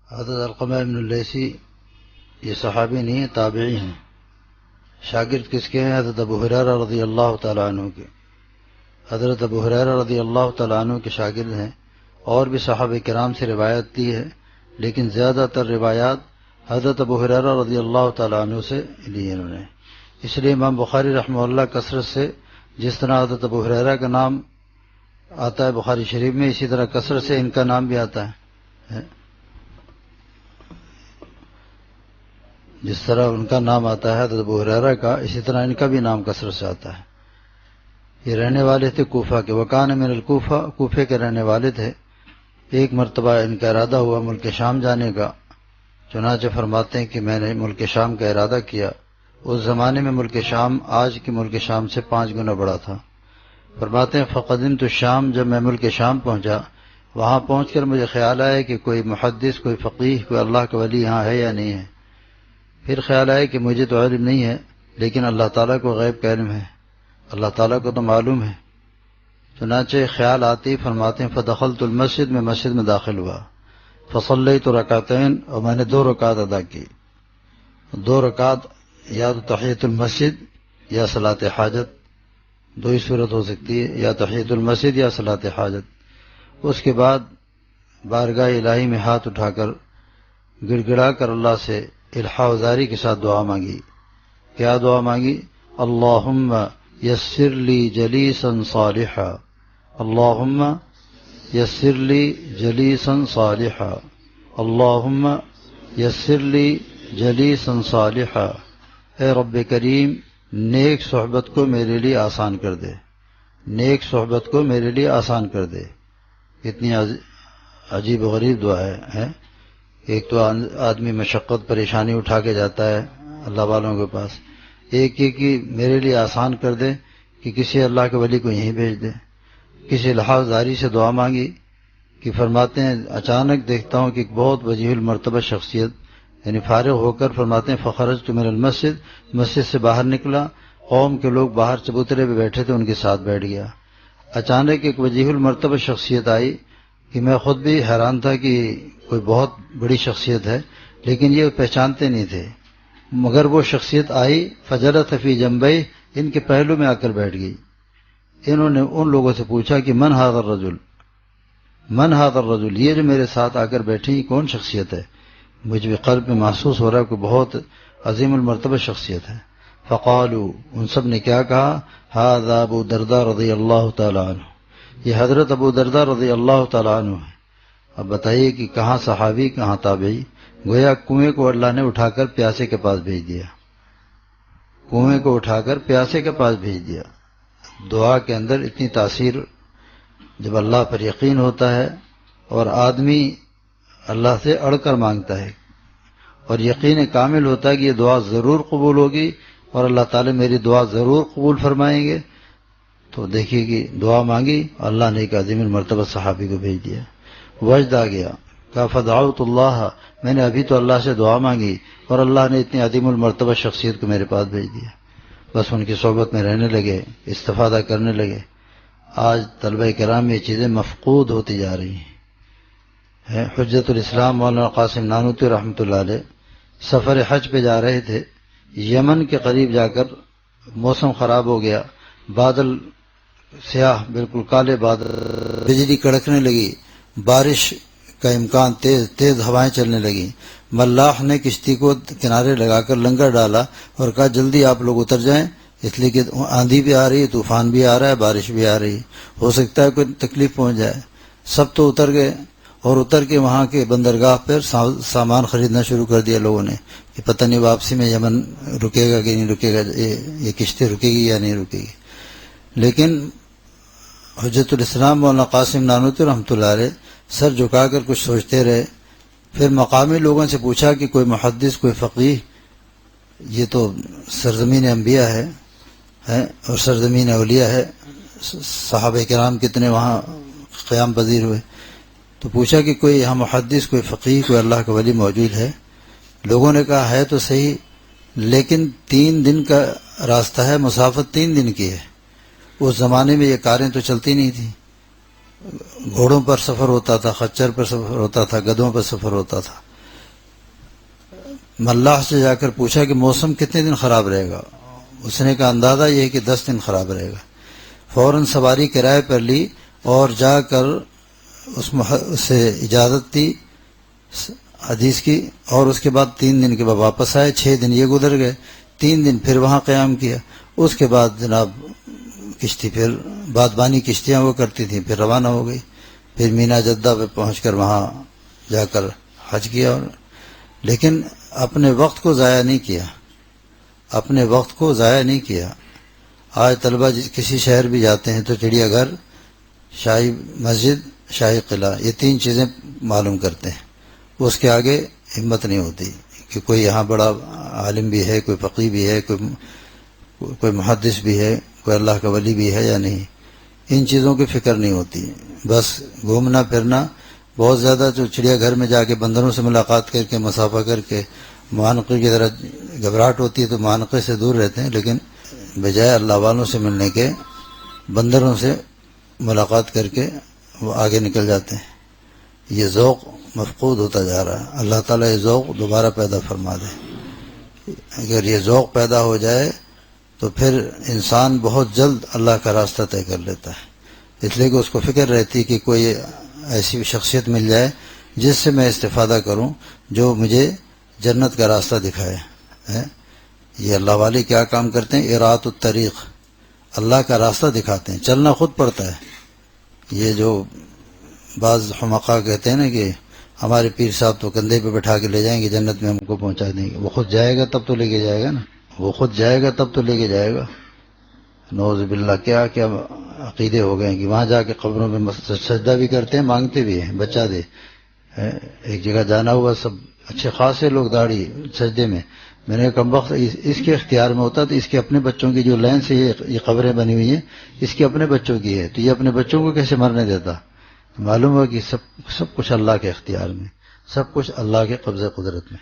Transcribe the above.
حضرت علقمہ بن اللیثی یہ صحابی نہیں ہیں، تابعی ہیں۔ شاگرد کس کے ہیں؟ حضرت ابو ہریرہ رضی اللہ تعالیٰ عنہ کے۔ حضرت ابو ہریرہ رضی اللہ تعالیٰ عنہ کے شاگرد ہیں، اور بھی صحابہ کرام سے روایت دی ہے، لیکن زیادہ تر روایات حضرت ابو ہریرہ رضی اللہ تعالیٰ عنہ سے لی انہوں نے۔ اس لیے امام بخاری رحمہ اللہ کثرت سے جس طرح حضرت ابو ہریرہ کا نام آتا ہے بخاری شریف میں، اسی طرح کثرت سے ان کا نام بھی آتا ہے۔ جس طرح ان کا نام آتا ہے حضرت ابو ہریرہ کا، اسی طرح ان کا بھی نام کثرت سے آتا ہے۔ یہ رہنے والے تھے کوفہ کے، وکان من الکوفہ، کوفے کے رہنے والے تھے۔ ایک مرتبہ ان کا ارادہ ہوا ملک شام جانے کا، چنانچہ فرماتے ہیں کہ میں نے ملک شام کا ارادہ کیا۔ اس زمانے میں ملک شام آج کی ملک شام سے 5 گنا بڑا تھا۔ فرماتے ہیں فقدمت الشام، جب میں ملک شام پہنچا، وہاں پہنچ کر مجھے خیال آیا کہ کوئی محدث، کوئی فقیہ، کوئی اللہ کا ولی یہاں ہے یا نہیں ہے۔ پھر خیال آیا کہ مجھے تو علم نہیں ہے، لیکن اللہ تعالیٰ کو غیب کا علم ہے، اللہ تعالیٰ کو تو معلوم ہے۔ چنانچہ خیال آتی فرماتے ہیں فدخلت المسجد، میں مسجد میں داخل ہوا، فصلیت رکعتین، اور میں نے 2 رکعت ادا کی۔ 2 رکعت یا تو تحیۃ المسجد یا صلاۃ حاجت، 2 ہی صورت ہو سکتی ہے، یا تحیۃ المسجد یا صلاۃ حاجت۔ اس کے بعد بارگاہ الہی میں ہاتھ اٹھا کر گڑ گڑا کر اللہ سے الحاح و زاری کے ساتھ دعا مانگی۔ کیا دعا مانگی؟ اللہم یسر لی جلیسا صالحا، اللہم یسر لی جلیسا صالحا، اللہم یسر لی جلیسا صالحا۔ اے رب کریم، نیک صحبت کو میرے لیے آسان کر دے، نیک صحبت کو میرے لیے آسان کر دے۔ کتنی عجیب و غریب دعا ہے۔ ایک تو آدمی مشقت پریشانی اٹھا کے جاتا ہے اللہ والوں کے پاس، ایک یہ کہ میرے لیے آسان کر دے کہ کسی اللہ کے ولی کو یہیں بھیج دے۔ کسی لحاظ داری سے دعا مانگی کہ فرماتے ہیں اچانک دیکھتا ہوں کہ ایک بہت وجیح المرتبہ شخصیت، یعنی فارغ ہو کر فرماتے ہیں فخرجت من المسجد، مسجد سے باہر نکلا، قوم کے لوگ باہر چبوترے پہ بیٹھے تھے، ان کے ساتھ بیٹھ گیا۔ اچانک ایک وجیح المرتبہ شخصیت آئی کہ میں خود بھی حیران تھا کہ کوئی بہت بڑی شخصیت ہے، لیکن یہ پہچانتے نہیں تھے، مگر وہ شخصیت آئی فجلس فی جنبیہ، ان کے پہلو میں آ کر بیٹھ گئی۔ انہوں نے ان لوگوں سے پوچھا کہ من ھذا الرجل، من ھذا الرجل، یہ جو میرے ساتھ آ کر بیٹھی یہ کون شخصیت ہے؟ مجھے قلب میں محسوس ہو رہا ہے کہ بہت عظیم المرتبہ شخصیت ہے۔ فقالوا، ان سب نے کیا کہا؟ ھذا ابو درداء رضی اللہ تعالی عنہ، یہ حضرت ابو درداء رضی اللہ تعالی عنہ ہے۔ اب بتائیے کہ کہاں صحابی کہاں تابعی، گویا کنویں کو اللہ نے اٹھا کر پیاسے کے پاس بھیج دیا، کنویں کو اٹھا کر پیاسے کے پاس بھیج دیا۔ دعا کے اندر اتنی تاثیر، جب اللہ پر یقین ہوتا ہے اور آدمی اللہ سے اڑ کر مانگتا ہے اور یقین کامل ہوتا ہے کہ یہ دعا ضرور قبول ہوگی اور اللہ تعالی میری دعا ضرور قبول فرمائیں گے، تو دیکھیے کہ دعا مانگی، اللہ نے ایک عظیم المرتبہ صحابی کو بھیج دیا۔ وجد آ گیا، کہا فدعوت اللہ، میں نے ابھی تو اللہ سے دعا مانگی اور اللہ نے اتنی عظیم المرتبہ شخصیت کو میرے پاس بھیج دیا۔ بس ان کی صحبت میں رہنے لگے، استفادہ کرنے لگے۔ آج طلبہ کرام یہ چیزیں مفقود ہوتی جا رہی ہیں۔ حجت الاسلام مولانا قاسم نانوتوی رحمۃ اللہ علیہ سفر حج پہ جا رہے تھے، یمن کے قریب جا کر موسم خراب ہو گیا، بادل سیاہ، بالکل کالے بادل، بجلی کڑکنے لگی، بارش کا امکان، تیز ہوائیں چلنے لگیں۔ ملاح نے کشتی کو کنارے لگا کر لنگر ڈالا اور کہا جلدی آپ لوگ اتر جائیں، اس لیے کہ آندھی بھی آ رہی ہے، طوفان بھی آ رہا ہے، بارش بھی آ رہی ہے، ہو سکتا ہے کوئی تکلیف پہنچ جائے۔ سب تو اتر گئے اور اتر کے وہاں کے بندرگاہ پر سامان خریدنا شروع کر دیا لوگوں نے کہ پتہ نہیں واپسی میں یمن رکے گا کہ نہیں رکے گا، یہ کشتی رکے گی یا نہیں رکے گی۔ لیکن حجت الاسلام مولانا قاسم نانوتوی رحمۃ اللہ علیہ سر جھکا کر کچھ سوچتے رہے۔ پھر مقامی لوگوں سے پوچھا کہ کوئی محدث، کوئی فقیہ، یہ تو سرزمین انبیاء ہے اور سرزمین اولیاء ہے، صحابہ کرام کتنے وہاں قیام پذیر ہوئے، تو پوچھا کہ کوئی یہاں محدث، کوئی فقیہ، کوئی اللہ کا ولی موجود ہے؟ لوگوں نے کہا ہے تو صحیح، لیکن 3 دن کا راستہ ہے، مسافت 3 دن کی ہے۔ اس زمانے میں یہ کاریں تو چلتی نہیں تھیں، گھوڑوں پر سفر ہوتا تھا، خچر پر سفر ہوتا تھا، گدھوں پر سفر ہوتا تھا۔ ملاح سے جا کر پوچھا کہ موسم کتنے دن خراب رہے گا؟ اس نے کہا اندازہ یہ ہے کہ 10 دن خراب رہے گا۔ فوراً سواری کرائے پر لی اور جا کر اسے اجازت دی حدیث کی، اور اس کے بعد 3 دن کے بعد واپس آئے۔ 6 دن یہ گزر گئے، 3 دن پھر وہاں قیام کیا۔ اس کے بعد جناب کشتی، پھر بادبانی کشتیاں وہ کرتی تھیں، پھر روانہ ہو گئی، پھر مینا جدہ پہ پہنچ کر وہاں جا کر حج کیا۔ لیکن اپنے وقت کو ضائع نہیں کیا، اپنے وقت کو ضائع نہیں کیا۔ آج طلبہ کسی شہر بھی جاتے ہیں تو چڑیا گھر، شاہی مسجد، شاہی قلعہ، یہ 3 چیزیں معلوم کرتے ہیں، اس کے آگے ہمت نہیں ہوتی کہ کوئی یہاں بڑا عالم بھی ہے، کوئی فقیہ بھی ہے، کوئی محدث بھی ہے، کوئی اللہ کا ولی بھی ہے یا نہیں۔ ان چیزوں کی فکر نہیں ہوتی، بس گھومنا پھرنا بہت زیادہ۔ جو چڑیا گھر میں جا کے بندروں سے ملاقات کر کے مسافہ کر کے معانقے کی طرح گھبراہٹ ہوتی ہے تو معانقے سے دور رہتے ہیں، لیکن بجائے اللہ والوں سے ملنے کے بندروں سے ملاقات کر کے وہ آگے نکل جاتے ہیں۔ یہ ذوق مفقود ہوتا جا رہا ہے، اللہ تعالیٰ یہ ذوق دوبارہ پیدا فرما دے۔ اگر یہ ذوق پیدا ہو جائے تو پھر انسان بہت جلد اللہ کا راستہ طے کر لیتا ہے، اس لیے کہ اس کو فکر رہتی کہ کوئی ایسی شخصیت مل جائے جس سے میں استفادہ کروں، جو مجھے جنت کا راستہ دکھائے۔ یہ اللہ والے کیا کام کرتے ہیں؟ اراۃ الطریق، اللہ کا راستہ دکھاتے ہیں، چلنا خود پڑتا ہے۔ یہ جو بعض حمقاء کہتے ہیں نا کہ ہمارے پیر صاحب تو کندھے پہ بٹھا کے لے جائیں گے، جنت میں ہم کو پہنچا دیں گے۔ وہ خود جائے گا تب تو لے کے جائے گا نا، وہ خود جائے گا تب تو لے کے جائے گا۔ نعوذ باللہ، کیا کیا عقیدے ہو گئے ہیں کہ وہاں جا کے قبروں میں سجدہ بھی کرتے ہیں، مانگتے بھی ہیں بچہ دے۔ ایک جگہ جانا ہوا، سب اچھے خاصے لوگ داڑھی سجدے میں نے کم وقت اس کے اختیار میں ہوتا تو اس کے اپنے بچوں کی جو لائن سے یہ قبریں بنی ہوئی ہیں اس کے اپنے بچوں کی ہے، تو یہ اپنے بچوں کو کیسے مرنے دیتا؟ معلوم ہوا کہ سب کچھ اللہ کے اختیار میں، سب کچھ اللہ کے قبضہ قدرت میں۔